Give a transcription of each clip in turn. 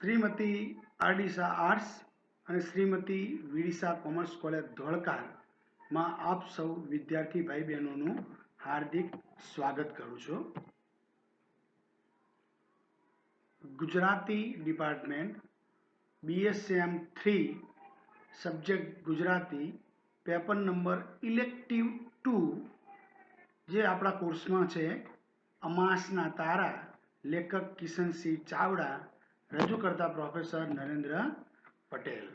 Shrimati आरडीसा arts અને Shrimati વિડીસા commerce college ધોળકામાં આપ સૌ વિદ્યાર્થી ભાઈ બહેનોનું હાર્દિક સ્વાગત કરું છું. Gujarati department BSM 3 subject Gujarati paper number elective 2 જે આપણા કોર્સમાં છે અમાસના તારા લેખક કિશનસિંહ ચાવડા રજૂ કરતા પ્રોફેસર નરેન્દ્ર પટેલ.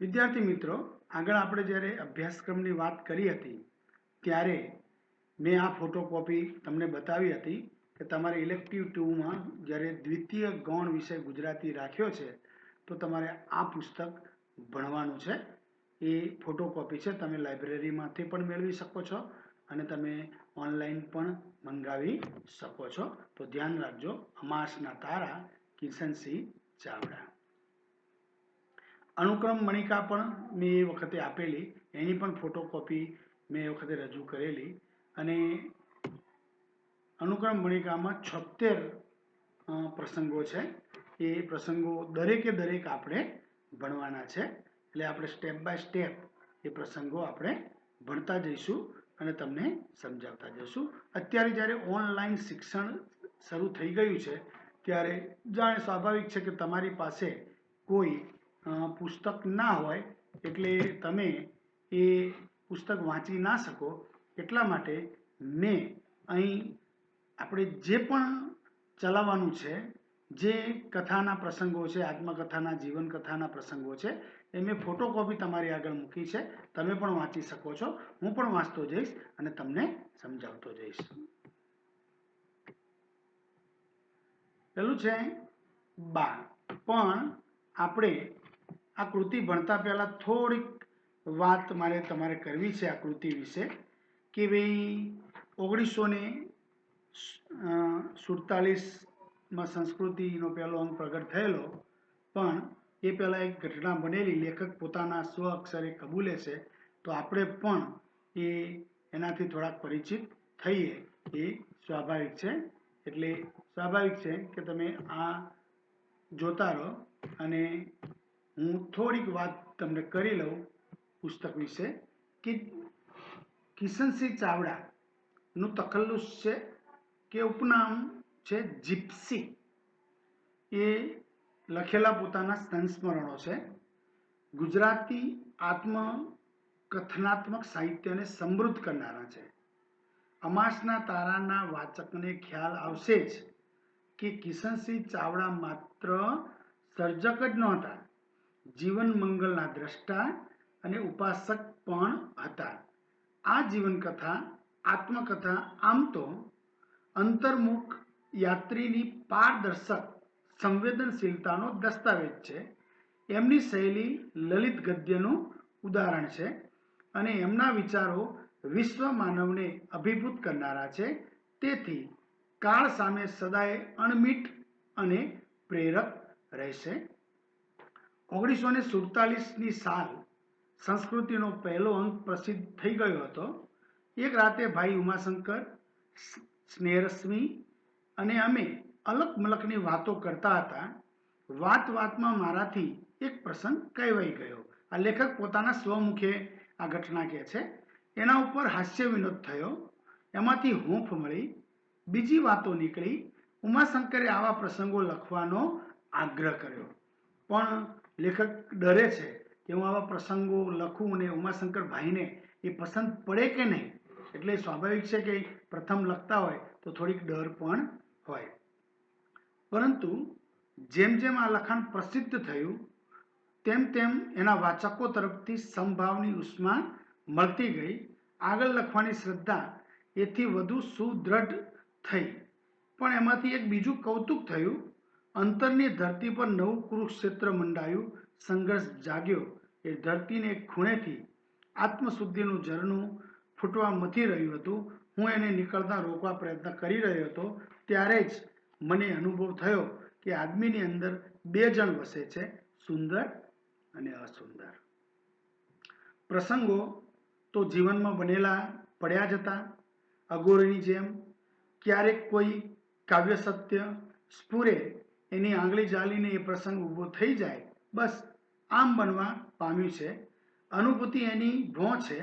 વિદ્યાર્થી મિત્રો, આગળ આપણે જ્યારે અભ્યાસક્રમની વાત કરી હતી ત્યારે મેં આ ફોટોકોપી તમને બતાવી હતી કે તમારે ઇલેક્ટિવ 2માં જ્યારે દ્વિતીય ગૌણ વિષય ગુજરાતી રાખ્યો છે તો તમારે આ પુસ્તક ભણવાનું છે. એ ફોટોકોપી છે, તમે લાઇબ્રેરીમાંથી પણ મેળવી શકો છો અને તમે ઓનલાઈન પણ મંગાવી શકો છો. તો ધ્યાન રાખજો, અમાસના તારા કિશનસિંહ ચાવડા. અનુક્રમ મણિકા પણ મેં એ વખતે આપેલી, એની પણ ફોટોકોપી મેં એ વખતે રજૂ કરેલી અને અનુક્રમ મણિકામાં 76 પ્રસંગો છે. એ પ્રસંગો દરેકે દરેક આપણે ભણવાના છે. એટલે આપણે સ્ટેપ બાય સ્ટેપ એ પ્રસંગો આપણે ભણતા જઈશું અને તમને સમજાવતા જઈશું. અત્યારે જ્યારે ઓનલાઈન શિક્ષણ શરૂ થઈ ગયું છે ત્યારે જાણે સ્વાભાવિક છે કે તમારી પાસે કોઈ પુસ્તક ના હોય એટલે તમે એ પુસ્તક વાંચી ના શકો. એટલા માટે મેં અહીં આપણે જે પણ ચલાવવાનું છે, જે કથાના પ્રસંગો છે, આત્મકથાના જીવનકથાના પ્રસંગો છે, એ મેં ફોટોકોપી તમારી આગળ મૂકી છે. તમે પણ વાંચી શકો છો, હું પણ વાંચતો જઈશ અને તમને સમજાવતો જઈશ. પેલું છે બા. પણ આપણે આ કૃતિ ભણતા પહેલા થોડીક વાત તમારે કરવી છે આ કૃતિ વિશે કે ભાઈ 1947માં સંસ્કૃતિનો પહેલો અંક પ્રગટ થયેલો, પણ એ પહેલાં એક ઘટના બનેલી, લેખક પોતાના સ્વ અક્ષરે કબૂલે છે, તો આપણે પણ એનાથી થોડાક પરિચિત થઈએ એ સ્વાભાવિક છે. એટલે સ્વાભાવિક છે કે તમે આ જોતા રહો અને હું થોડીક વાત તમને કરી લઉં પુસ્તક વિશે કે કિશનસિંહ ચાવડાનું તખલ્લુસ છે કે ઉપનામ છે જીપ્સી. એ લખેલા પોતાના સંસ્મરણો છે. ગુજરાતી આત્મકથનાત્મક સાહિત્યને સમૃદ્ધ કરનારા છે. અમાસના તારાના વાચકને ખ્યાલ આવશે જ કે કિશનસિંહ ચાવડા માત્ર સર્જક જ નહોતા, જીવન મંગલના દ્રષ્ટા અને ઉપાસક પણ હતા. આ જીવનકથા આત્મકથા આમ તો અંતર્મુખ યાત્રીની પારદર્શક સંવેદનશીલતાનો દસ્તાવેજ છે. એમની શૈલી લલિત ગદ્યનું ઉદાહરણ છે અને એમના વિચારો વિશ્વ માનવને અભિભૂત કરનારા છે. તેથી કાળ સામે સદાય અણમીટ અને પ્રેરક રહેશે. 1947ની સાલ સંસ્કૃતિનો પહેલો અંક પ્રસિદ્ધ થઈ ગયો હતો. એક રાતે ભાઈ ઉમાશંકર, સ્નેહરશ્મિ અને અમે અલક મલકની વાતો કરતા હતા. વાત વાતમાં મારાથી એક પ્રસંગ કહેવાઈ ગયો. આ લેખક પોતાના સ્વમુખે આ ઘટના કહે છે. એના ઉપર હાસ્ય વિનોદ થયો, એમાંથી હૂંફ મળી, બીજી વાતો નીકળી. ઉમાશંકરે આવા પ્રસંગો લખવાનો આગ્રહ કર્યો, પણ લેખક ડરે છે કે હું આવા પ્રસંગો લખું અને ઉમાશંકર ભાઈને એ પસંદ પડે કે નહીં. એટલે સ્વાભાવિક છે કે પ્રથમ લખતા હોય તો થોડીક ડર પણ હોય. પરંતુ જેમ જેમ આ લખાણ પ્રસિદ્ધ થયું તેમ તેમ એના વાચકો તરફથી સમભાવની ઉષ્મા મળતી ગઈ. આગળ લખવાની શ્રદ્ધા એથી વધુ સુદૃઢ થઈ. પણ એમાંથી એક બીજું કૌતુક થયું. અંતરની ધરતી પર નવું કુરુક્ષેત્ર મંડાયું, સંઘર્ષ જાગ્યો. એ ધરતીને એક ખૂણેથી આત્મશુદ્ધિનું ઝરણું ફૂટવા મથી રહ્યું હતું. હું એને નીકળતા રોકવા પ્રયત્ન કરી રહ્યો હતો ત્યારે જ મને અનુભવ થયો કે આદમીની અંદર બે જણ વસે છે, સુંદર અને અસુંદર. પ્રસંગો તો જીવનમાં બનેલા પડ્યા જ હતા. અઘોરીની જેમ ક્યારેક કોઈ કાવ્ય સત્ય સ્ફુરે એની આંગળી ઝાલીને એ પ્રસંગ ઊભો થઈ જાય, બસ આમ બનવા પામ્યું છે. અનુભૂતિ એની ભોં છે.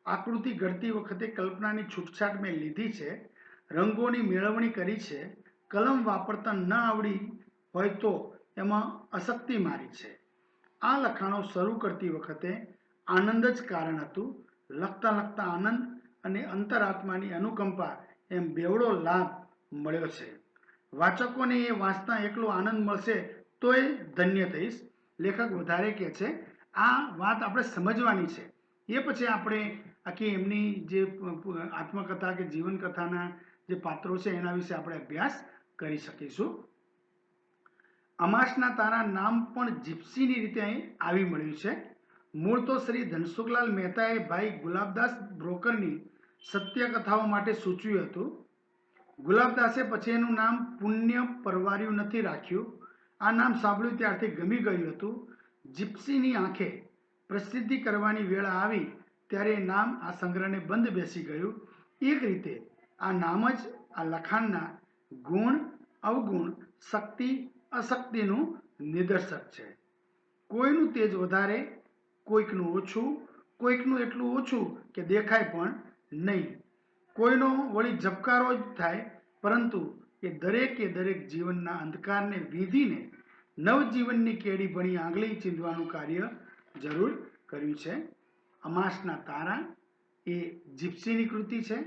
આકૃતિ ઘડતી વખતે કલ્પનાની છૂટછાટ મેં લીધી છે. રંગોની મેળવણી કરી છે. કલમ વાપરતા ન આવડી હોય તો એમાં અશક્તિ મારી છે. આ લખાણો શરૂ કરતી વખતે આનંદ જ કારણ હતું. લખતા લખતા આનંદ અને અંતરાત્માની અનુકંપા એમ બેવડો લાભ મળ્યો છે. વાચકોને એ વાંચતા એકલો આનંદ મળશે તોય ધન્ય થઈશ. લેખક વધારે કહે છે, આ વાત આપણે સમજવાની છે. એ પછી આપણે આખી એમની જે આત્મકથા કે જીવનકથાના જે પાત્રો છે એના વિશે આપણે અભ્યાસ કરી શકીશું. અમાસના તારા નામ પણ જીપ્સીની રીતે અહીં આવી મળ્યું છે. મૂળ તો શ્રી ધનસુખલાલ મહેતાએ ભાઈ ગુલાબદાસ બ્રોકરની સત્ય કથાઓ માટે સૂચવ્યું હતું. ગુલાબદાસે પછી એનું નામ પુણ્ય પરવાર્યું નથી રાખ્યું. આ નામ સાંભળ્યું ત્યારથી ગમી ગયું હતું. જીપ્સીની આંખે પ્રસિદ્ધિ કરવાની વેળા આવી ત્યારે એ નામ આ સંગ્રહને બંધ બેસી ગયું. એક રીતે આ નામ જ આ લખાણના ગુણ અવગુણ શક્તિ અશક્તિનું નિદર્શક છે. કોઈનું તેજ વધારે, કોઈકનું ઓછું, કોઈકનું એટલું ઓછું કે દેખાય પણ નહીં. કોઈનો વળી ઝબકારો જ થાય, પરંતુ એ દરેકે દરેક જીવનના અંધકારને વીંધીને નવજીવનની કેડી ભણી આંગળી ચીંધવાનું કાર્ય જરૂર કર્યું છે. અમાસના તારા એ જીપ્સીની કૃતિ છે.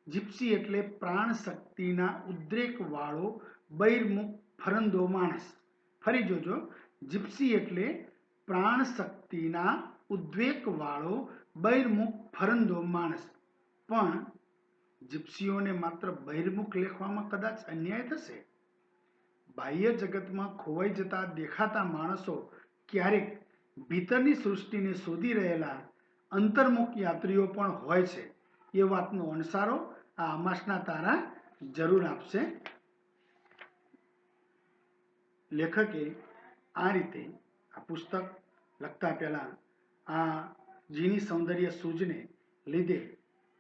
જીપ્સી એટલે પ્રાણ શક્તિના ઉદ્રેકવાળો બહિર્મુખ ફરંદો માણસ. ફરી જોજો, જીપ્સી એટલે પ્રાણ શક્તિના ઉદ્વેગવાળો બહિર્મુખ ફરંદો માણસ. પણ જીપ્સીઓને માત્ર બહિર્મુખ લેખવામાં કદાચ અન્યાય થશે. બાહ્ય જગતમાં ખોવાઈ જતા દેખાતા માણસો ક્યારેક ભીતરની સૃષ્ટિને શોધી રહેલા અંતર્મુખ યાત્રીઓ પણ હોય છે. એ વાતનો અણસારો આ અમાસના તારા જરૂર આપશે. લેખકે આ રીતે આ પુસ્તક લખતા પહેલા આ જીની સૌંદર્ય સૂઝને લીધે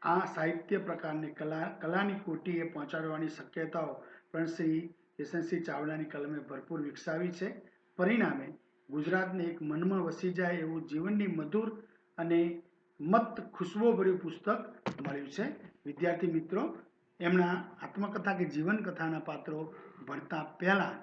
આ સાહિત્ય પ્રકારની કલાની કોટીએ પહોંચાડવાની શક્યતાઓ પણ શ્રી કિશનસિંહ ચાવડાની કલમે ભરપૂર વિકસાવી છે. પરિણામે ગુજરાતને એક મનમાં વસી જાય એવું જીવનની મધુર અને મત ખુશ્બોભર્યું પુસ્તક મળ્યું છે. વિદ્યાર્થી મિત્રો, એમના આત્મકથા કે જીવનકથાના પાત્રો ભણતા પહેલાં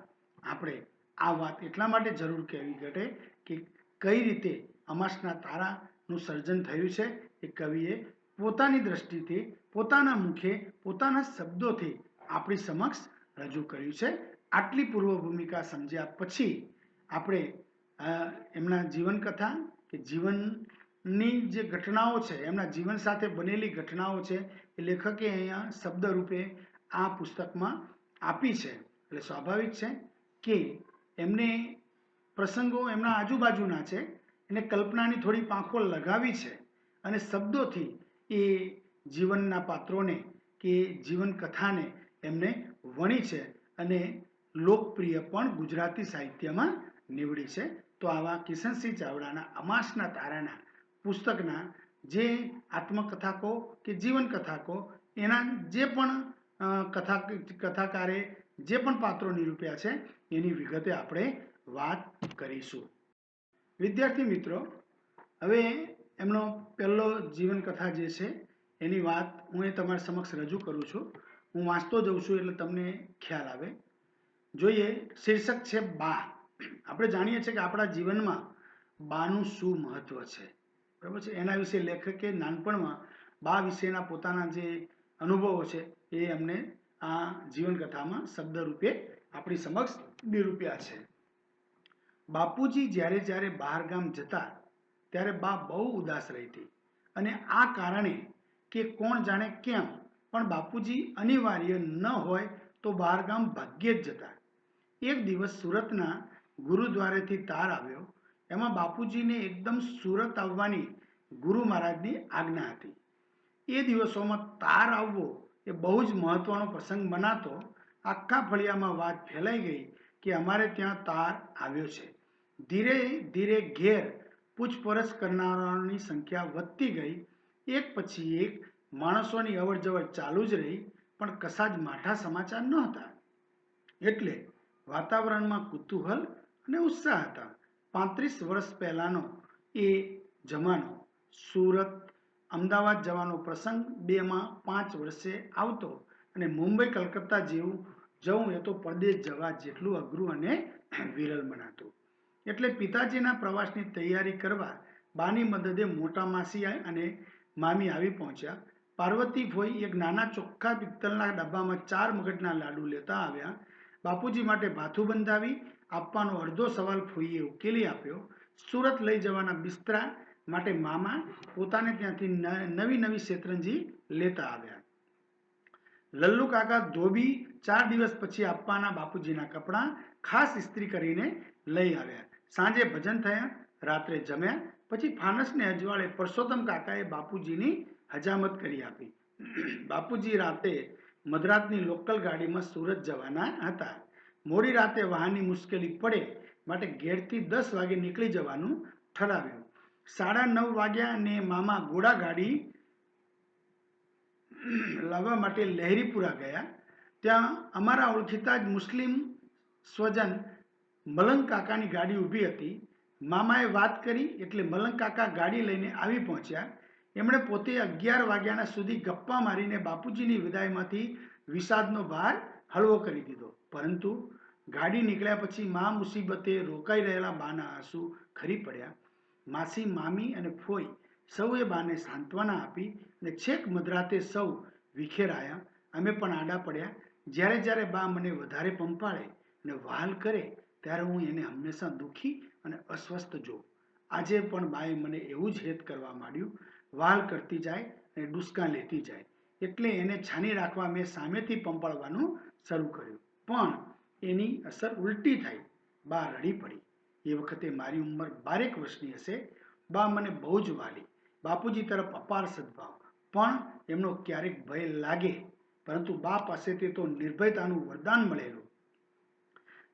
આપણે આ વાત એટલા માટે જરૂર કહેવી ઘટે કે કઈ રીતે અમાસના તારાનું સર્જન થયું છે એ કવિએ પોતાની દ્રષ્ટિથી, પોતાના મુખે, પોતાના શબ્દોથી આપણી સમક્ષ રજૂ કર્યું છે. આટલી પૂર્વ ભૂમિકા સમજ્યા પછી આપણે એમના જીવનકથા કે જીવનની જે ઘટનાઓ છે, એમના જીવન સાથે બનેલી ઘટનાઓ છે, એ લેખકે અહીંયા શબ્દ રૂપે આ પુસ્તકમાં આપી છે. એટલે સ્વાભાવિક છે કે એમને પ્રસંગો એમના આજુબાજુના છે, એને કલ્પનાની થોડી પાંખો લગાવી છે અને શબ્દોથી એ જીવનના પાત્રોને કે જીવન કથાને એમને વણી છે અને લોકપ્રિય પણ ગુજરાતી સાહિત્યમાં નીવડી છે. તો આવા કિશનસિંહ ચાવડાના અમાસના તારાના પુસ્તકના જે આત્મકથાકો કે જીવન કથાકો એના જે પણ કથાકારે જે પણ પાત્રો નિરૂપ્યા છે એની વિગતે આપણે વાત કરીશું. વિદ્યાર્થી મિત્રો, હવે એમનો પહેલો જીવનકથા જે છે એની વાત હું એ તમારી સમક્ષ રજૂ કરું છું. હું વાંચતો જઉં છું એટલે તમને ખ્યાલ આવે. જોઈએ, શીર્ષક છે બા. આપણે જાણીએ છીએ કે આપણા જીવનમાં બાનું શું મહત્વ છે, બરાબર છે. એના વિશે લેખકે નાનપણમાં બા વિશેના પોતાના જે અનુભવો છે એ અમને આ જીવનકથામાં શબ્દ રૂપે આપણી સમક્ષ નિરૂપ્યા છે. બાપુજી જ્યારે જ્યારે બહાર ગામ જતા ત્યારે બા બહુ ઉદાસ રહેતી અને આ કારણે કે કોણ જાણે કેમ પણ બાપુજી અનિવાર્ય ન હોય તો બહાર ગામ ભાગ્યે જ જતા. એક દિવસ સુરતના ગુરુદ્વારેથી તાર આવ્યો. એમાં બાપુજીને એકદમ સુરત આવવાની ગુરુ મહારાજની આજ્ઞા હતી. એ દિવસોમાં તાર આવવો એ બહુ જ મહત્વનો પ્રસંગ મનાતો. આખા ફળિયામાં વાત ફેલાઈ ગઈ કે અમારે ત્યાં તાર આવ્યો છે. ધીરે ધીરે ઘેર પૂછપરછ કરનારાઓની સંખ્યા વધતી ગઈ. એક પછી એક માણસોની અવરજવર ચાલુ જ રહી, પણ કશા જ માઠા સમાચાર નહોતા. એટલે વાતાવરણમાં કુતૂહલ અને ઉત્સાહ હતા. 35 વર્ષ પહેલાનો એ જમાનો. સુરત અમદાવાદ જવાનો પ્રસંગ 2 માં 5 વર્ષે આવતો અને મુંબઈ કલકત્તા જેવું જવું એ તો પરદેશ જવા જેટલું અઘરું અને વિરલ મનાતું. એટલે પિતાજીના પ્રવાસની તૈયારી કરવા બાની મદદે મોટા માસી અને મામી આવી પહોંચ્યા. પાર્વતી ફોઈ એક નાના ચોખ્ખા પિત્તળના ડબ્બામાં 4 મગજના લાડુ લેતા આવ્યા. બાપુજી માટે ભાથું બંધાવી આપવાનો અડધો સવાલ ફોઈએ ઉકેલી આપ્યો. સુરત લઈ જવાના બિસ્તરા માટે મામા પોતાને ત્યાંથી નવી નવી શેતરંજી લેતા આવ્યા. લલ્લુ કાકા ધોબી 4 દિવસ પછી આપવાના બાપુજીના કપડાં ખાસ ઇસ્ત્રી કરીને લઈ આવ્યા. સાંજે ભજન થયા, રાત્રે જમ્યા, પછી ફાનસને અજવાળે પરસોત્તમ કાકાએ બાપુજીની હજામત કરી આપી. બાપુજી રાતે મધરાતની લોકલ ગાડીમાં સુરત જવાના હતા. મોડી રાતે વાહનની મુશ્કેલી પડે માટે ઘેરથી 10 વાગે નીકળી જવાનું ઠરાવ્યું. 9:30 વાગ્યા અને મામા ઘોડા ગાડી લાવવા માટે લહેરીપુરા ગયા. ત્યાં અમારા ઓળખીતા જ મુસ્લિમ સ્વજન મલંગ કાકાની ગાડી ઊભી હતી. મામાએ વાત કરી એટલે મલંગ કાકા ગાડી લઈને આવી પહોંચ્યા. એમણે પોતે 11 વાગ્યાના સુધી ગપ્પા મારીને બાપુજીની વિદાયમાંથી વિષાદનો ભાર હળવો કરી દીધો. પરંતુ ગાડી નીકળ્યા પછી મા મુસીબતે રોકાઈ રહેલા બાના આંસુ ખરી પડ્યા. માસી, મામી અને ફોઈ સૌએ બાને સાંત્વના આપી અને છેક મધરાતે સૌ વિખેરાયા. અમે પણ આડા પડ્યા. જ્યારે જ્યારે બા મને વધારે પંપાળે અને વહાલ કરે ત્યારે હું એને હંમેશા દુઃખી અને અસ્વસ્થ જોઉં. આજે પણ બાએ મને એવું જ હેત કરવા માંડ્યું. વહાલ કરતી જાય અને ડુસકા લેતી જાય. એટલે એને છાની રાખવા મેં સામેથી પંપાળવાનું શરૂ કર્યું. પણ એની અસર ઉલટી થઈ. બા રડી પડી. એ વખતે મારી ઉંમર 12 વર્ષની હશે. બા મને બહુ જ વાલી. બાપુજી તરફ અપાર સદભાવ. પણ એમનો ક્યારેક ભય લાગે. પરંતુ બા પાસેથી તો નિર્ભયતાનું વરદાન મળેલું.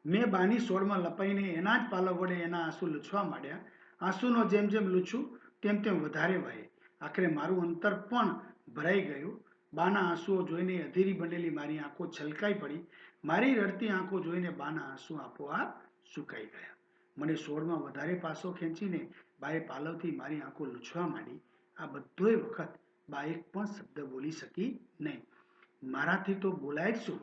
મેં બાની સોળમાં લપાઈને એના જ પાલવ વડે એના આંસુ લૂછવા માંડ્યા. આંસુનો જેમ જેમ લૂછું તેમ તેમ વધારે વહે. આખરે મારું અંતર પણ ભરાઈ ગયું. બાના આંસુઓ જોઈને અધીરી બનેલી મારી આંખો છલકાઈ પડી. મારી રડતી આંખો જોઈને બાના આંસુ આપોઆપ સુકાઈ ગયા. મને સોળમાં વધારે પાસો ખેંચીને બાએ પાલવથી મારી આંખો લૂછવા માંડી. આ બધોય વખત બા એક પણ શબ્દ બોલી શકી નહીં. મારાથી તો બોલાય જ શું?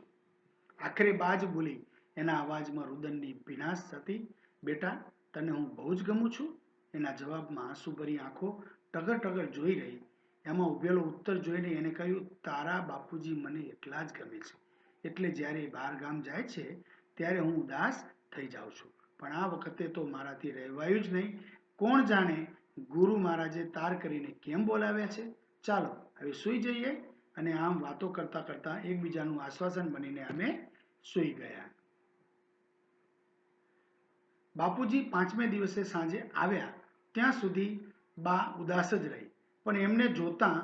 આખરે બા જ બોલી. એના અવાજમાં રુદનની ભીનાશ હતી. બેટા, તને હું બહુ જ ગમું છું? એના જવાબમાં આંસુભરી આંખો ટગર ટગર જોઈ રહી. એમાં ઉભેલો ઉત્તર જોઈને એને કહ્યું, તારા બાપુજી મને એટલા જ ગમે છે. એટલે જ્યારે બહાર ગામ જાય છે ત્યારે હું ઉદાસ થઈ જાઉં છું. પણ આ વખતે તો મારાથી રહેવાયું જ નહીં. કોણ જાણે ગુરુ મહારાજે તાર કરીને કેમ બોલાવ્યા છે. ચાલો હવે સૂઈ જઈએ. અને આમ વાતો કરતા કરતા એકબીજાનું આશ્વાસન બનીને અમે સૂઈ ગયા. બાપુજી 5મે દિવસે સાંજે આવ્યા ત્યાં સુધી બા ઉદાસ જ રહી. પણ એમને જોતાં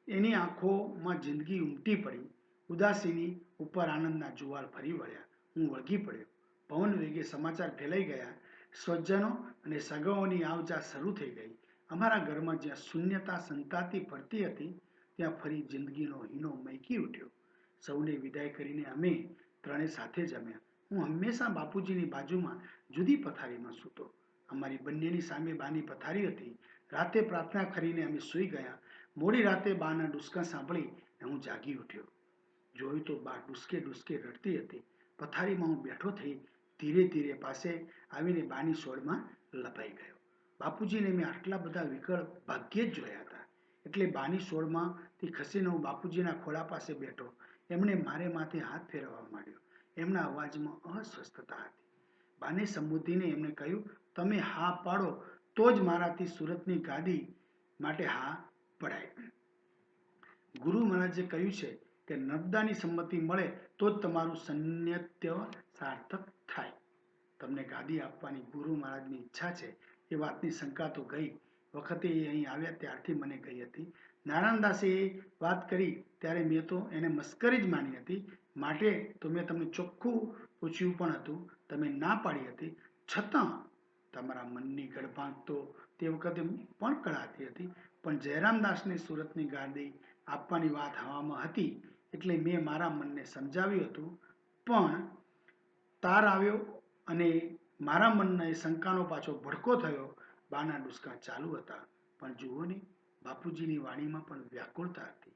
એની આંખોમાં જિંદગી ઉમટી પડી. ઉદાસીની ઉપર આનંદના જુવાળ ફરી વળ્યા. હું વળગી પડ્યો. પવન વેગે સમાચાર ફેલાઈ ગયા. સ્વજનો અને સગાઓની આવજા શરૂ થઈ ગઈ. અમારા ઘરમાં જ્યાં શૂન્યતા સંતાતી ફરતી હતી ત્યાં ફરી જિંદગીનો હીનો મહેકી ઉઠ્યો. સૌને વિદાય કરીને અમે ત્રણે સાથે જમ્યા. હું હંમેશા બાપુજીની બાજુમાં જુદી પથારીમાં સૂતો. અમારી બંનેની સામે બાની પથારી હતી. રાતે પ્રાર્થના કરીને અમે સૂઈ ગયા. મોડી રાતે બાના ડુસકા સાંભળી હું જાગી ઉઠ્યો. જોયું તો બા ડુસકે ડુસકે રડતી હતી. પથારીમાં હું બેઠો થઈ ધીરે ધીરે પાસે આવીને બાની સોળમાં લપાઈ ગયો. બાપુજીને મેં આટલા બધા વિકળ ભાગ્યે જ જોયા હતા. એટલે બાની સોળમાંથી ખસીને હું બાપુજીના ખોળા પાસે બેઠો. એમણે મારે માથે હાથ ફેરવવા માંડ્યો. એમના અવાજમાં અસ્વસ્થતા હતી. બાને સંબોધીને એમણે કહ્યું, તમે હા પાડો તો જ મારાથી સુરતની ગાદી માટે હા પડાય. ગુરુ મહારાજે કહ્યું છે કે નર્મદાની સંમતિ મળે તો જ તમારું સન્યત્ય સાર્થક થાય. તમને ગાદી આપવાની ગુરુ મહારાજની ઈચ્છા છે. એ વાતની શંકા તો ગઈ વખતે એ અહીં આવ્યા ત્યારથી મને ગઈ હતી. નારાયણદાસે એ વાત કરી ત્યારે મેં તો એને મસ્કરી જ માની હતી. માટે તો મેં તમને ચોખ્ખું પૂછ્યું પણ હતું. તમે ના પાડી હતી. છતાં તમારા મનની ગળભાંગ તો તે વખતે પણ કળાતી હતી. પણ જયરામદાસને સુરતની ગાદી આપવાની વાત હવામાં હતી એટલે મેં મારા મનને સમજાવ્યું હતું. પણ તાર આવ્યો અને મારા મનને શંકાનો પાછો ભડકો થયો. બાના ડુસકા ચાલુ હતા, પણ જુઓ ને, બાપુજીની વાણીમાં પણ વ્યાકુળતા હતી.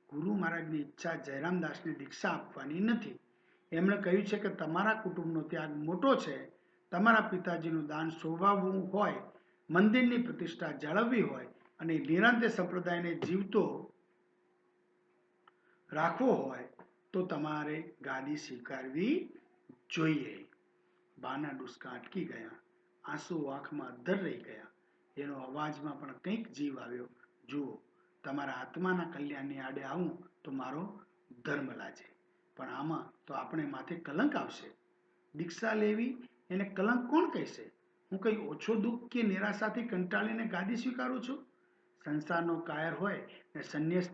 ગુરુ મહારાજની ઈચ્છા જયરામદાસને દીક્ષા આપવાની નથી. એમણે કહ્યું છે કે તમારા કુટુંબનો ત્યાગ મોટો છે. તમારા પિતાજીનું દાન શોભાવવું હોય, મંદિરની પ્રતિષ્ઠા જાળવવી હોય અને નિરાંતે સંપ્રદાયને જીવતો રાખવો હોય તો તમારે ગાદી સ્વીકારવી જોઈએ. બાના ડુસકા અટકી ગયા. આંસુ આંખમાં અદ્ધર રહી ગયા. એનો અવાજમાં પણ કંઈક જીવ આવ્યો. જુઓ, તમારા આત્માના કલ્યાણની આડે આવું તો મારો ધર્મ લાજે, પણ આમાં તો આપણે માથે કલંક આવશે. દીક્ષા લેવી એને કલંક કોણ કહેશે? હું કંઈ ઓછો દુઃખ કે નિરાશાથી કંટાળીને ગાદી સ્વીકારું છું? સંસારનો કાયર હોય ને સંન્યાસ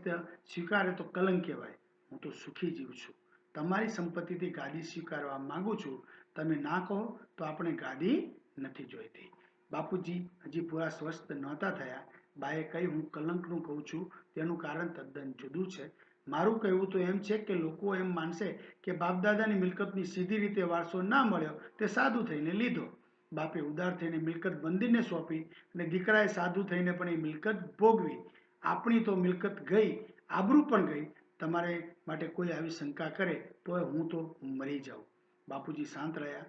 સ્વીકારે તો કલંક કહેવાય. હું તો સુખી જીવ છું. તમારી સંપત્તિથી ગાદી સ્વીકારવા માંગુ છું. તમે ના કહો તો આપણે ગાદી નથી જોઈતી. બાપુજી હજી પૂરા સ્વસ્થ નહોતા થયા. બાએ કહી, હું કલંકનું કહું છું તેનું કારણ તદ્દન જુદું છે. મારું કહેવું તો એમ છે કે લોકો એમ માનશે કે બાપદાદાની મિલકતની સીધી રીતે વારસો ના મળ્યો તે સાધુ થઈને લીધો. બાપે ઉદાર થઈને મિલકત મંદિરને સોંપી અને દીકરાએ સાધુ થઈને પણ એ મિલકત ભોગવી. આપણી તો મિલકત ગઈ, આબરૂ પણ ગઈ. તમારે માટે કોઈ આવી શંકા કરે તો હું તો મરી જાઉં. બાપુજી શાંત રહ્યા.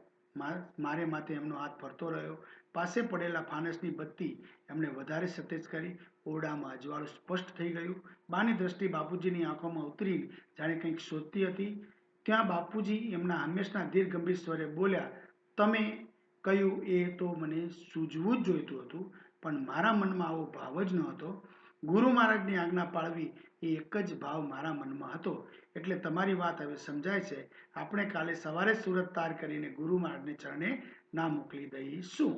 મારે માથે એમનો હાથ ફરતો રહ્યો. પાસે પડેલા ફાનસની બત્તી એમણે વધારે સતેજ કરી. ઓરડામાં અજવાળું સ્પષ્ટ થઈ ગયું. બાની દ્રષ્ટિ બાપુજીની આંખોમાં ઉતરી જાણે કંઈક શોધતી હતી. ત્યાં બાપુજી એમના હંમેશના ધીર ગંભીર સ્વરે બોલ્યા, તમે કહ્યું એ તો મને સૂઝવું જ જોઈતું હતું, પણ મારા મનમાં આવો ભાવ જ ન હતો. ગુરુ મહારાજની આજ્ઞા પાળવી એ એક જ ભાવ મારા મનમાં હતો. એટલે તમારી વાત હવે સમજાય છે. આપણે કાલે સવારે સુરત તાર કરીને ગુરુ મહારાજને ચરણે ના મોકલી દઈશું.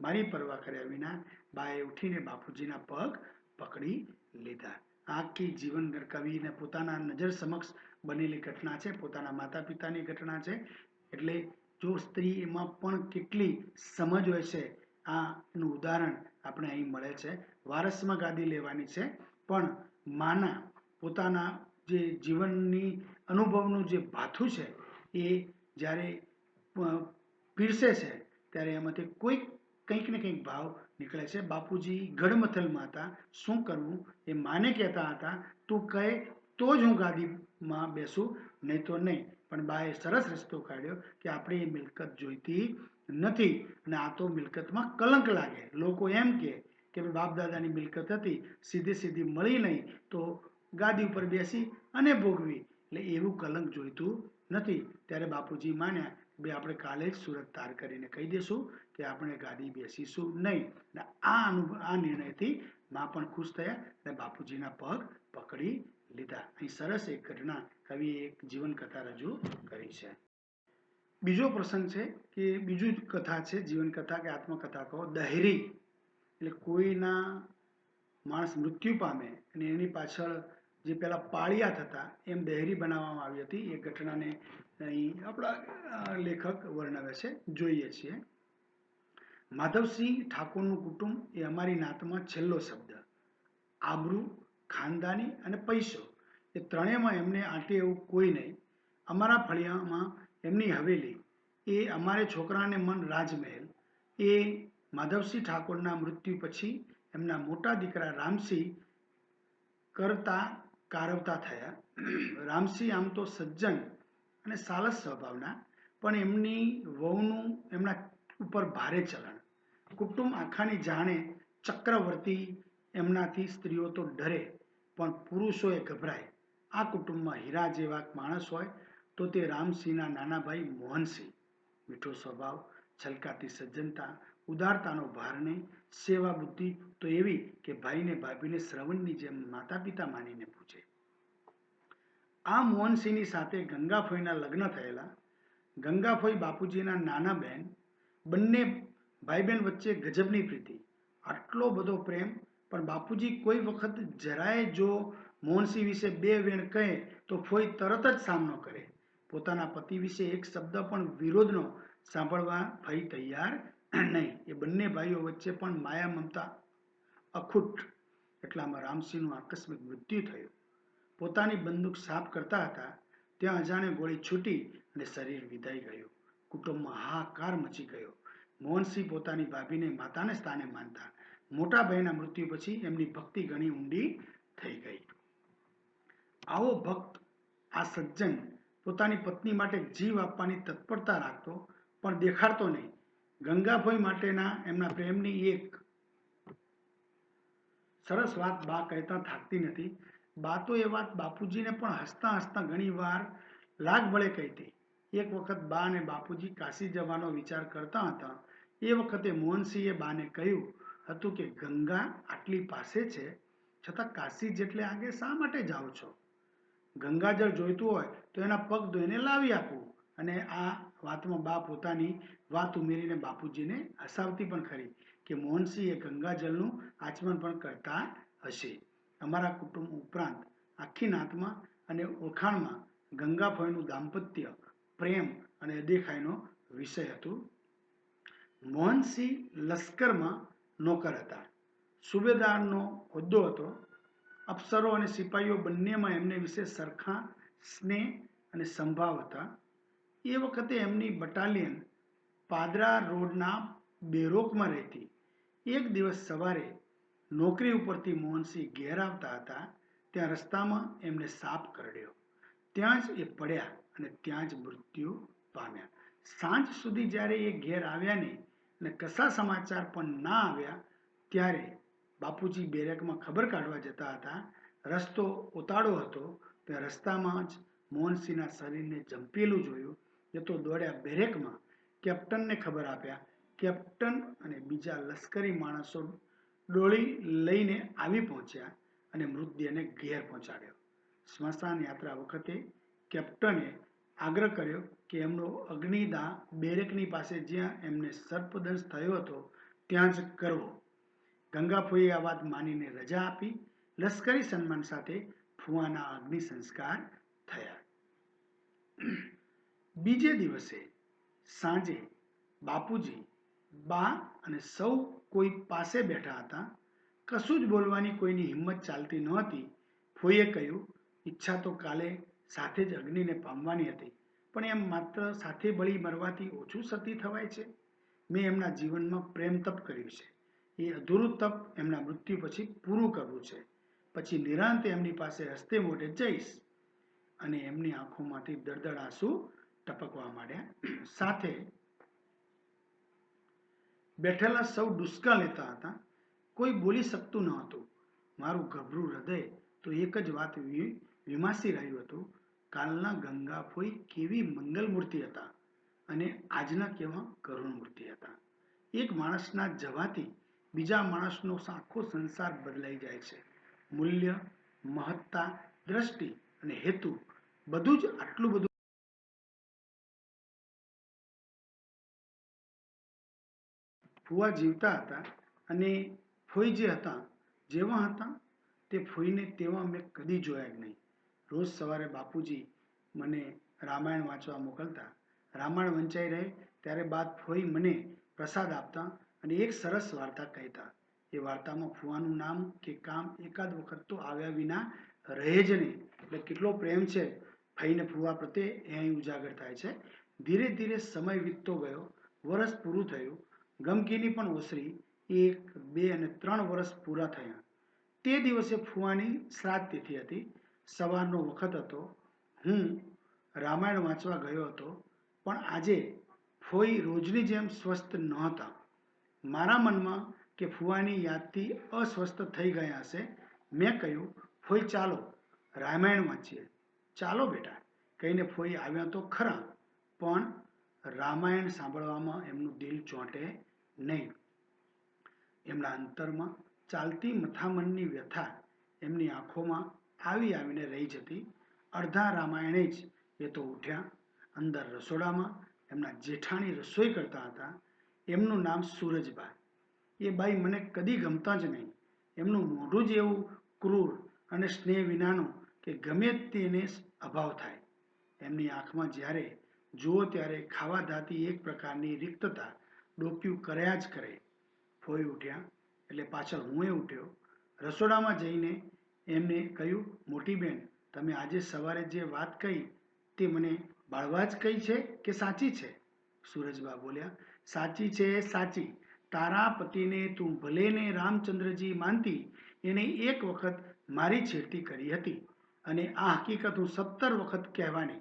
મારી પરવા કર્યા વિના બાએ ઉઠીને બાપુજીના પગ પકડી લીધા. આખી જીવન કવિને પોતાના નજર સમક્ષ બનેલી ઘટના છે, પોતાના માતા પિતાની ઘટના છે. એટલે જો સ્ત્રી એમાં પણ કેટલી સમજ હોય છે, આ એનું ઉદાહરણ આપણે અહીં મળે છે. વારસમાં ગાદી લેવાની છે, પણ માના પોતાના જે જીવનની અનુભવનું જે ભાથું છે એ જ્યારે પીરસે છે ત્યારે એમાંથી કંઈક ને કંઈક ભાવ નીકળે છે. બાપુજી ગઢમથલમાં હતા. શું કરવું એ માને કહેતા હતા, તું કહે તો જ હું ગાદીમાં બેસું, નહીં તો નહીં. પણ બાએ સરસ રસ્તો કાઢ્યો કે આપણે એ મિલકત જોઈતી નથી અને આ તો મિલકતમાં કલંક લાગે. લોકો એમ કે બાપ દાદાની મિલકત હતી, સીધી સીધી મળી નહીં તો ગાદી ઉપર બેસી અને ભોગવી, એટલે એવું કલંક જોઈતું નથી. ત્યારે બાપુજી માન્યા, બે આપણે કાલે જ સુરત તાર કરીને કહી દઈશું કે આપણે ગાદી બેસીશું નહીં. આ નિર્ણયથી મા પણ ખુશ થયા અને બાપુજીના પગ પકડી લીધા. અહીં સરસ એક ઘટના કવિએ એક જીવન કથા રજૂ કરી છે. બીજો પ્રસંગ છે કે બીજું કથા છે, જીવન કથા કે આત્મકથા કહો. દહેરી એટલે કોઈના માણસ મૃત્યુ પામે અને એની પાછળ જે પેલા પાળિયા થતા એમ દહેરી બનાવવામાં આવી હતી. એ ઘટનાને અહીં આપણા લેખક વર્ણવે છે, જોઈએ છીએ. માધવસિંહ ઠાકોરનું કુટુંબ એ અમારી નાતમાં છેલ્લો શબ્દ. આબરૂ, ખાનદાની અને પૈસો એ ત્રણેયમાં એમને આંટે એવું કોઈ નહીં. અમારા ફળિયામાં એમની હવેલી, એ અમારે છોકરાને મન રાજમહેલ. એ માધવસિંહ ઠાકોરના મૃત્યુ પછી એમના મોટા દીકરા રામસિંહ કરતા કારવતા થયા. રામસિંહ આમ તો સજ્જન અને સાલસ સ્વભાવના, પણ એમની વહુનું એમના ઉપર ભારે ચલણ. કુટુંબ આખાની જાણે ચક્રવર્તી. એમનાથી સ્ત્રીઓ તો ડરે, પણ પુરુષોએ ગભરાય. આ કુટુંબમાં હીરા જેવા માણસ હોય તો તે રામસિંહના નાના ભાઈ મોહનસિંહ. મીઠો સ્વભાવ, છલકાતી સજ્જનતા, ઉદારતાનો ભાર નહીં, સેવા બુદ્ધિ તો એવી કે ભાઈને ભાભીને શ્રવણની જેમ માતા પિતા માનીને પૂછે. આ મોહનસિંહની સાથે ગંગાફોઈના લગ્ન થયેલા. ગંગાફોઈ બાપુજીના નાના બહેન. બંને ભાઈ બહેન વચ્ચે ગજબની પ્રીતિ. આટલો બધો પ્રેમ, પણ બાપુજી કોઈ વખત જરાય જો મોહનસિંહ વિશે બે વેણ કહે તો ફોઈ તરત જ સામનો કરે. પોતાના પતિ વિશે એક શબ્દ પણ વિરોધનો સાંભળવા ફઈ તૈયાર નહીં. એ બંને ભાઈઓ વચ્ચે પણ માયા મમતા અખૂટ. એટલામાં રામસિંહનું આકસ્મિક મૃત્યુ થયું. પોતાની બંદૂક સાફ કરતા હતા ત્યાં અજાણે ગોળી છૂટી અને શરીર વિદાઈ ગયું. કુટુંબમાં હાહાકાર મચી ગયો. મોહનસિંહ પોતાની ભાભીને માતાને સ્થાને માનતા. મોટા ભાઈના મૃત્યુ પછી એમની ભક્તિ ઘણી ઊંડી થઈ ગઈ. આવો ભક્ત, આ સજ્જન પોતાની પત્ની માટે જીવ આપવાની તત્પરતા રાખતો, પણ દેખાડતો નહીં. ગંગાભાઈ માટેના એમના પ્રેમની એક સરસ વાત બા કહેતા થાકતી નથી. બા તો એ વાત બાપુજીને પણ હસતા હસતા ઘણી વાર લાગ બળે કહેતી. એક વખત બા અને બાપુજી કાશી જવાનો વિચાર કરતા હતા. એ વખતે મોહનસિંહે બાને કહ્યું હતું કે ગંગા આટલી પાસે છે, છતાં કાશી જેટલે આગે શા માટે જાઓ છો? ગંગાજળ જોઈતું હોય તો એના પગ ધોઈને લાવી આપું. અને આ વાતમાં બા પોતાની વાત ઉમેરીને બાપુજીને હસાવતી પણ ખરી કે મોહનસિંહ એ ગંગાજળનું આચમન પણ કરતા હશે. અમારા કુટુંબ ઉપરાંત આખી નાતમાં અને ઓળખાણમાં ગંગાફળનું દાંપત્ય પ્રેમ અને અદેખાઈનો વિષય હતું. મોહનસિંહ લશ્કરમાં નોકર હતા. સુબેદારનો હોદ્દો હતો. અફસરો અને સિપાહીઓ બંનેમાં એમને વિશે સરખા સ્નેહ અને સંભાવ હતા. એ વખતે એમની બટાલિયન પાદરા રોડના બેરોકમાં રહેતી. એક દિવસ સવારે નોકરી ઉપરથી મોહનસિંહ ઘેર આવતા હતા. ત્યાં રસ્તામાં એમને સાપ કરડ્યો. ત્યાં જ એ પડ્યા અને ત્યાં જ મૃત્યુ પામ્યા. સાંજ સુધી જ્યારે એ ઘેર આવ્યા નહીં અને કશા સમાચાર પણ ના આવ્યા, ત્યારે બાપુજી બેરેકમાં ખબર કાઢવા જતા હતા. રસ્તો ઉતાળો હતો. ત્યાં રસ્તામાં જ મોહનસિંહના શરીરને જંપેલું જોયું. એ તો દોડ્યા બેરેકમાં, કેપ્ટનને ખબર આપ્યા. કેપ્ટન અને બીજા લશ્કરી માણસો ડોળી લઈને આવી પહોંચ્યા અને મૃતદેહને ઘેર પહોંચાડ્યો. સ્મશાન યાત્રા વખતે કેપ્ટને આગ્રહ કર્યો કે એમનો અગ્નિદાહ બેરેકની પાસે જ્યાં એમને સર્પદંશ થયો હતો ત્યાં જ કરવો. ગંગાફોઈએ આ વાત માનીને રજા આપી. લશ્કરી સન્માન સાથે ફુવાના અગ્નિ સંસ્કાર થયા. બીજે દિવસે સાંજે બાપુજી, બા અને સૌ કોઈ પાસે બેઠા હતા. કશું જ બોલવાની કોઈની હિંમત ચાલતી નહોતી. ફોઈએ કહ્યું, ઈચ્છા તો કાલે સાથે જ અગ્નિને પામવાની હતી, પણ એમ માત્ર સાથે બળી મરવાથી ઓછું સતી થવાય છે. મેં એમના જીવનમાં પ્રેમ તપ કર્યું છે. એ અધૂરું તપ એમના મૃત્યુ પછી પૂરું કરવું છે. પછી નિરાંતે એમની પાસે હસ્તે મોઢે જઈશ. અને એમની આંખોમાંથી દળદળ આંસુ ટપકવા માંડ્યા. સાથે બેઠેલા સૌ ડુસકા લેતા હતા. કોઈ બોલી શકતું ન હતું. મારું ગભરું હૃદય તો એક જ વાત વિમાસી રહ્યું હતું. કાલના ગંગાફોઈ કેવી મંગલ મૂર્તિ હતા અને આજના કેવા કરુણ મૂર્તિ હતા. એક માણસના જવાથી બીજા માણસનો આખો સંસાર બદલાઈ જાય છે. મૂલ્ય, મહત્તા, દ્રષ્ટિ અને હેતુ બધું જ આટલું બધું ફુવા જીવતા હતા અને ફોઈ જે હતા, જેવા હતા તે ફોઈને તેવા મેં કદી જોયા જ નહીં. રોજ સવારે બાપુજી મને રામાયણ વાંચવા મોકલતા. રામાયણ વંચાઈ રહે ત્યારે બાદ ફોઈ મને પ્રસાદ આપતા અને એક સરસ વાર્તા કહેતા. એ વાર્તામાં ફુવાનું નામ કે કામ એકાદ વખત તો આવ્યા વિના રહે જ નહીં. એટલે કેટલો પ્રેમ છે ફઈને ફુવા પ્રત્યે એ અહીં ઉજાગર થાય છે. ધીરે ધીરે સમય વીતતો ગયો. વરસ પૂરું થયું. ગમગીની પણ ઓસરી. 1, 2 અને 3 વર્ષ પૂરા થયા. તે દિવસે ફુવાની શ્રાદ્ધ તિથિ હતી. સવારનો વખત હતો. હું રામાયણ વાંચવા ગયો હતો, પણ આજે ફોઈ રોજની જેમ સ્વસ્થ નહોતા. મારા મનમાં કે ફુવાની યાદથી અસ્વસ્થ થઈ ગયા હશે. મેં કહ્યું, ફોઈ ચાલો રામાયણ વાંચીએ. ચાલો બેટા કહીને ફોઈ આવ્યા તો ખરા, પણ રામાયણ સાંભળવામાં એમનું દિલ ચોંટે નહીં. એમના અંતરમાં ચાલતી મથામણની વ્યથા એમની આંખોમાં આવી આવીને રહી જતી. અડધા રામાયણે જ એ તો ઉઠ્યા. અંદર રસોડામાં એમના જેઠાણી રસોઈ કરતા હતા. એમનું નામ સૂરજબા. એ બાઈ મને કદી ગમતા જ નહીં. એમનું મોઢું જ એવું ક્રૂર અને સ્નેહ વિનાનું કે ગમે તેને અભાવ થાય. એમની આંખમાં જ્યારે જુઓ ત્યારે ખાવા ધાતી એક પ્રકારની રિક્તતા ડોક્યું કર્યા જ કરે. ફોઈ ઉઠ્યા એટલે પાછળ હું ઉઠ્યો. રસોડામાં જઈને એમને કહ્યું, મોટી બેન, તમે આજે સવારે જે વાત કહી તે મને બાળવા જ કહી છે કે સાચી છે? सूरजबा बोल्या, साची छे साची, तारा पतिने તું ભલે ને રામચંદ્રજી માનતી, એને એક વખત મારી છેડતી કરી હતી અને આ હકીકત હું 17 વખત કહેવાની.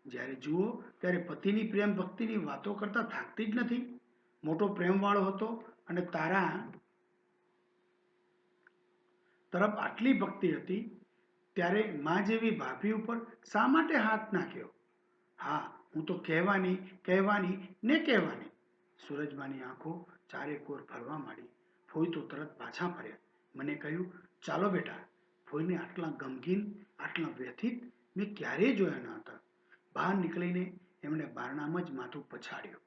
જ્યારે જુઓ ત્યારે પતિની પ્રેમ ભક્તિની વાતો કરતા થાકતી જ નથી. મોટો પ્રેમવાળો હતો અને તારા તરફ આટલી ભક્તિ હતી, ત્યારે મા જેવી ભાભી ઉપર શા માટે હાથ નાખ્યો? હા, હું તો કહેવાની કહેવાની ને કહેવાની. સૂરજબાની આંખો ચારેકોર ફરવા માંડી. ફોઈ તો તરત પાછા ફર્યા. મને કહ્યું, ચાલો બેટા. ફોઈને આટલા ગમગીન, આટલા વ્યથિત મેં ક્યારેય જોયા ન હતા. બહાર નીકળીને એમણે બારણામાં જ માથું પછાડ્યું.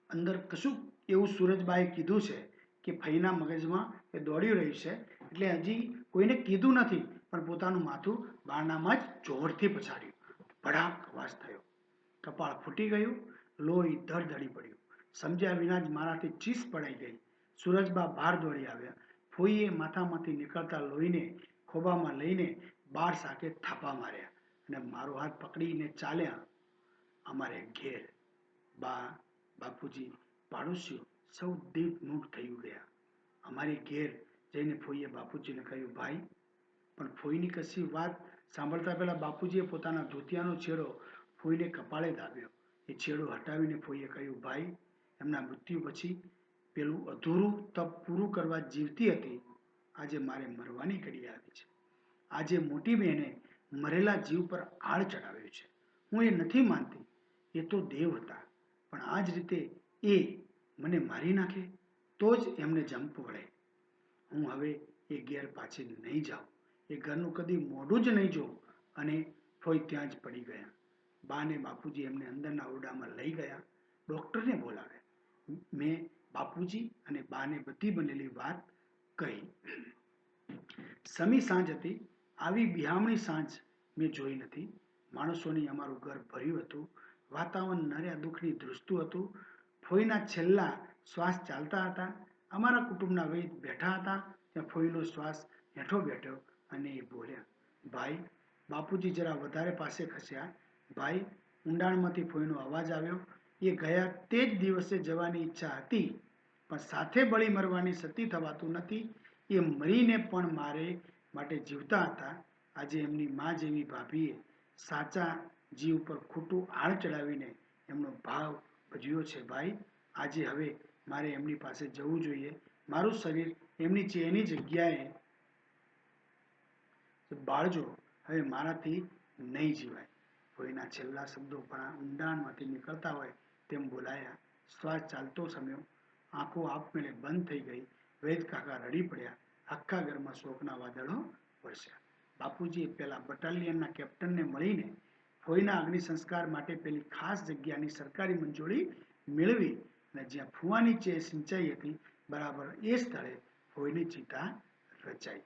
અંદર કશું એવું સૂરજબાએ કીધું છે કે ફઈના મગજમાં એ દોડી રહ્યું છે, એટલે હજી કોઈને કીધું નથી, પણ પોતાનું માથું બારણામાં જ જોરથી પછાડ્યું. ભડાક અવાજ થયો. કપાળ ફૂટી ગયું. લોહી ધડધડી પડ્યું. સમજ્યા વિના જ મારાથી ચીસ પડાઈ ગઈ. સૂરજબા બહાર દોડી આવ્યા. ફોઈએ માથામાંથી નીકળતા લોહીને ખોબામાં લઈને બાર સાકે થાપા માર્યા અને મારો હાથ પકડીને ચાલ્યા અમારે ઘેર. બા, બાપુજી, પાડોશીઓ સૌ દીપમૂઢ થઈ ગયા. અમારી ઘેર જઈને ફોઈએ બાપુજીને કહ્યું, ભાઈ. પણ ફોઈની કશી વાત સાંભળતા પહેલા બાપુજીએ પોતાના ધોતિયાનો છેડો ફોઈને કપાળે દાબ્યો. એ છેડો હટાવીને ફોઈએ કહ્યું, ભાઈ, એમના મૃત્યુ પછી પેલું અધૂરું તપ પૂરું કરવા જીવતી હતી. આજે મારે મરવાની ઘડી આવી છે. આજે મોટી બહેને મરેલા જીવ પર આળ ચડાવ્યો છે. હું એ નથી માનતી. એ તો દેવ હતા, પણ આ જ રીતે એ મને મારી નાખે તો જ એમને જંપ વળે. હું હવે એ ઘેર પાછી નહીં જાઉં. એ ઘરનું કદી મોઢું જ નહીં જોઉં. અને ફોઈ ત્યાં જ પડી ગયા. બા ને બાપુજી એમને અંદરના ઓરડામાં લઈ ગયા. ડોક્ટરને બોલાવ્યા. મેં બાપુજી અને બાને બધી બનેલી વાત કહી. સમી સાંજ હતી. આવી બિહામણી સાંજ મેં જોઈ નથી. માણસોની અમારું ઘર ભર્યું હતું. વાતાવરણ નર્યા દુઃખની ધ્રુજતું હતું. ફોઈના છેલ્લા શ્વાસ ચાલતા હતા. અમારા કુટુંબના વૈદ બેઠા હતા ત્યાં ફોઈનો શ્વાસ હેઠો બેઠો અને એ બોલ્યા, ભાઈ. બાપુજી જરા વધારે પાસે ખસ્યા. ભાઈ. ઊંડાણમાંથી ફોઈનો અવાજ આવ્યો. એ ગયા તે જ દિવસે જવાની ઈચ્છા હતી, પણ સાથે બળી મરવાની સતી થવાતું નથી. એ મરીને પણ મારે માટે જીવતા હતા. આજે એમની મા જેવી ભાભીએ સાચા જીવ પર ખોટું આળ ચડાવીને એમનો ભાવ ભજવ્યો છે. ભાઈ, આજે હવે મારે એમની પાસે જવું જોઈએ. મારું શરીર એની જગ્યાએ બાળજો. હવે મારાથી નહીં જીવાય. કોઈના છેલ્લા શબ્દો પણ ઊંડાણમાંથી નીકળતા હોય તેમ બોલાયા. શ્વાસ ચાલતો સમયો. આંખો આપમેળે બંધ થઈ ગઈ. વૈદ કાકા રડી પડ્યા. આખા ઘરમાં શોકના વાદળો વરસ્યા. બાપુજીએ પેલા બટાલિયનના કેપ્ટનને મળીને ફોઈના અગ્નિ સંસ્કાર માટે પેલી ખાસ જગ્યાની સરકારી મંજૂરી મેળવી અને જ્યાં ફુવાની સિંચાઈ હતી બરાબર એ સ્થળે ફોઈની ચિતા રચાઈ.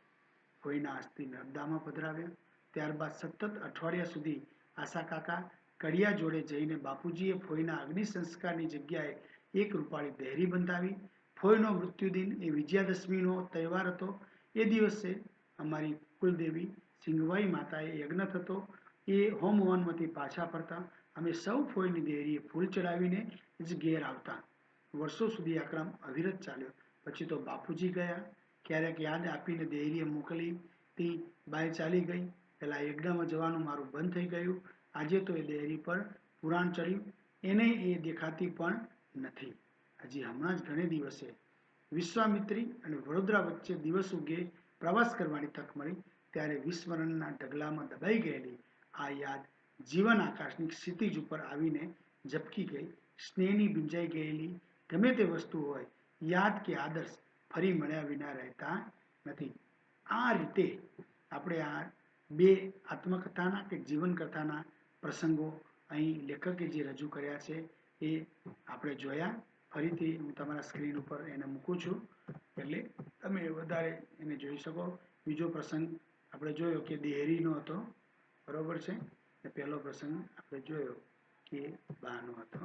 ફોઈના અસ્થિ નર્મદામાં પધરાવ્યા. ત્યારબાદ સતત અઠવાડિયા સુધી આશા કાકા કડિયા જોડે જઈને બાપુજીએ ફોઈના અગ્નિ સંસ્કારની જગ્યાએ એક રૂપાળી દેહરી બંધાવી. ફોઈનો મૃત્યુદિન એ વિજયાદશમીનો તહેવાર હતો. એ દિવસે અમારી કુલદેવી સિંગવાઈ માતાએ યજ્ઞ થતો. એ હોમ હવનમાંથી પાછા ફરતા અમે સૌ ફોઈની દેહરીએ ફૂલ ચડાવીને જ ઘેર આવતા. વર્ષો સુધી આ ક્રમ અવિરત ચાલ્યો. પછી તો બાપુજી ગયા. ક્યારેક યાદ આપીને દેહરીએ મોકલી તી બાય ચાલી ગઈ. પેલા યજ્ઞમાં જવાનું મારું બંધ થઈ ગયું. આજે તો એ દેહરી પર પુરાણ ચડ્યું. એને એ દેખાતી પણ નથી. હજી હમણાં જ ઘણે દિવસે વિશ્વામિત્રી અને વડોદરા વચ્ચે દિવસ ઉગે પ્રવાસ કરવાની તક મળી. ત્યારે વિસ્મરણના ઢગલામાં દબાઈ ગયેલી આ યાદ જીવન આકાશની ક્ષિતિજ ઉપર આવીને ઝબકી ગઈ. સ્નેહની ભીંજાઈ ગયેલી ગમે તે વસ્તુ હોય, યાદ કે આદર્શ ફરી મળ્યા વિના રહેતા નથી. આ રીતે આપણે આ બે આત્મકથાના કે જીવન કથાના પ્રસંગો અહીં લેખકે જે રજૂ કર્યા છે એ આપણે જોયા. ફરીથી હું તમારા સ્ક્રીન ઉપર એને મૂકું છું એટલે તમે વધારે એને જોઈ શકો. બીજો પ્રસંગ આપણે જોયો કે દેહરીનો હતો, બરોબર છે. ને પહેલો પ્રસંગ આપણે જોયો કે બાનો હતો.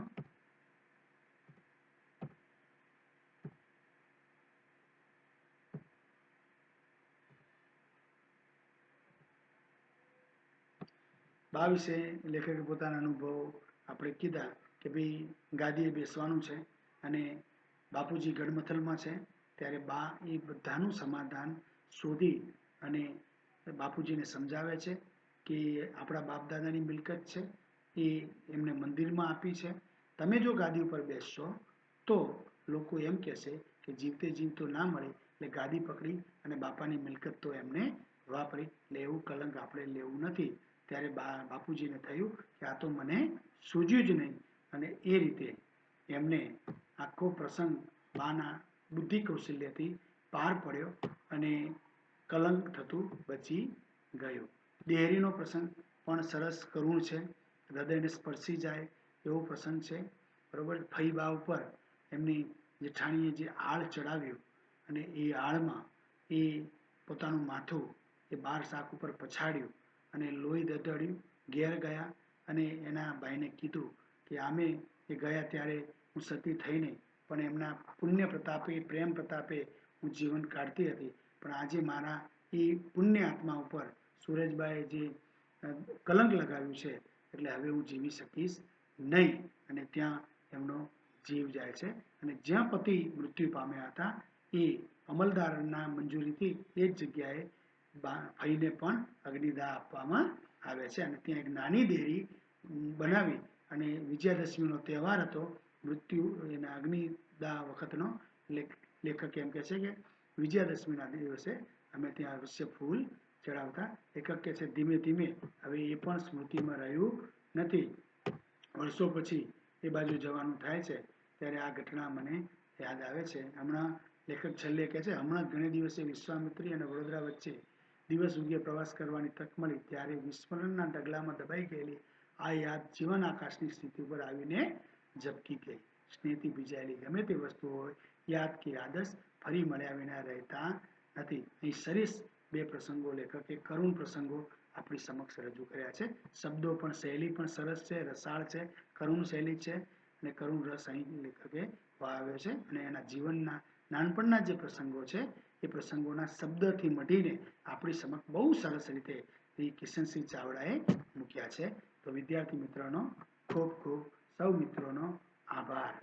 બા વિશે લેખકે પોતાના અનુભવો આપણે કીધા કે ભાઈ ગાદીએ બેસવાનું છે અને બાપુજી ગઢમથલમાં છે, ત્યારે બા એ બધાનું સમાધાન શોધી અને બાપુજીને સમજાવે છે કે આપણા બાપ દાદાની મિલકત છે, એ એમને મંદિરમાં આપી છે. તમે જો ગાદી ઉપર બેસશો તો લોકો એમ કહેશે કે જીવતે જીવતો ના મળે, એટલે ગાદી પકડી અને બાપાની મિલકત તો એમને વાપરી, એટલે એવું કલંક આપણે લેવું નથી. ત્યારે બાપુજીને થયું કે આ તો મને સૂઝ્યું જ નહીં, અને એ રીતે એમને આખો પ્રસંગ બાના બુદ્ધિ કૌશલ્યથી પાર પડ્યો અને કલંક થતું બચી ગયું. દેહરીનો પ્રસંગ પણ સરસ કરુણ છે, હૃદયને સ્પર્શી જાય એવો પ્રસંગ છે. બરોબર, ફઈબા ઉપર એમની જેઠાણીએ જે આળ ચડાવ્યું અને એ આળમાં એ પોતાનું માથું એ બાર શાક ઉપર પછાડ્યું અને લોહી દધડ્યું, ઘેર ગયા અને એના ભાઈને કીધું કે આમે એ ગયા ત્યારે હું સતી થઈને પણ એમના પુણ્ય પ્રતાપે, પ્રેમ પ્રતાપે હું જીવન કાઢતી હતી, પણ આજે મારા એ પુણ્ય આત્મા ઉપર સુરજબાએ જે કલંક લગાવ્યું છે, એટલે હવે હું જીવી શકીશ નહીં. અને ત્યાં એમનો જીવ જાય છે અને જ્યાં પતિ મૃત્યુ પામ્યા હતા એ અમલદારના મંજૂરીથી એ જ જગ્યાએ ફઈને પણ અગ્નિદાહ આપવામાં આવે છે. અને ત્યાં એક નાની દેરી બનાવી અને વિજયાદશમીનો તહેવાર હતો, મૃત્યુ એના અગ્નિદાહ વખતનો, લેખક એમ કહે છે કે વિજયાદશમીના દિવસે અમે ત્યાં અવશ્ય ફૂલ ચડાવતા. લેખક કહે છે ધીમે ધીમે હવે એ પણ સ્મૃતિમાં રહ્યું નથી. વર્ષો પછી એ બાજુ જવાનું થાય છે ત્યારે આ ઘટના મને યાદ આવે છે. હમણાં લેખક છેલ્લે કહે છે, હમણાં ઘણા દિવસે વિશ્વામિત્રી અને વડોદરા વચ્ચે દિવસ ઉગે પ્રવાસ કરવાની તક મળી, ત્યારે વિસ્મરણના ઢગલામાં દબાઈ ગયેલી આ યાદ જીવન આકાશની સ્થિતિ ઉપર આવીને ઝબકી ગઈ. સ્નેહથી ભીજાયેલી ગમે તે વસ્તુ હોય, યાદ કે આદર્શ ફરી મળ્યા વિના રહેતા નથી. અહીં સરસ બે પ્રસંગો લેખકે કરુણ પ્રસંગો આપણી સમક્ષ રજૂ કર્યા છે. શબ્દો પણ, શૈલી પણ સરસ છે, રસાળ છે, કરુણ શૈલી છે અને કરુણ રસ અહીં લેખકે વાવ્યો છે. અને એના જીવનના નાનપણના જે પ્રસંગો છે એ પ્રસંગોના શબ્દથી મઢીને આપણી સમક્ષ બહુ સરસ રીતે કિશનસિંહ ચાવડાએ મૂક્યા છે. તો વિદ્યાર્થી મિત્રોનો ખૂબ ખૂબ સૌ મિત્રોનો આભાર.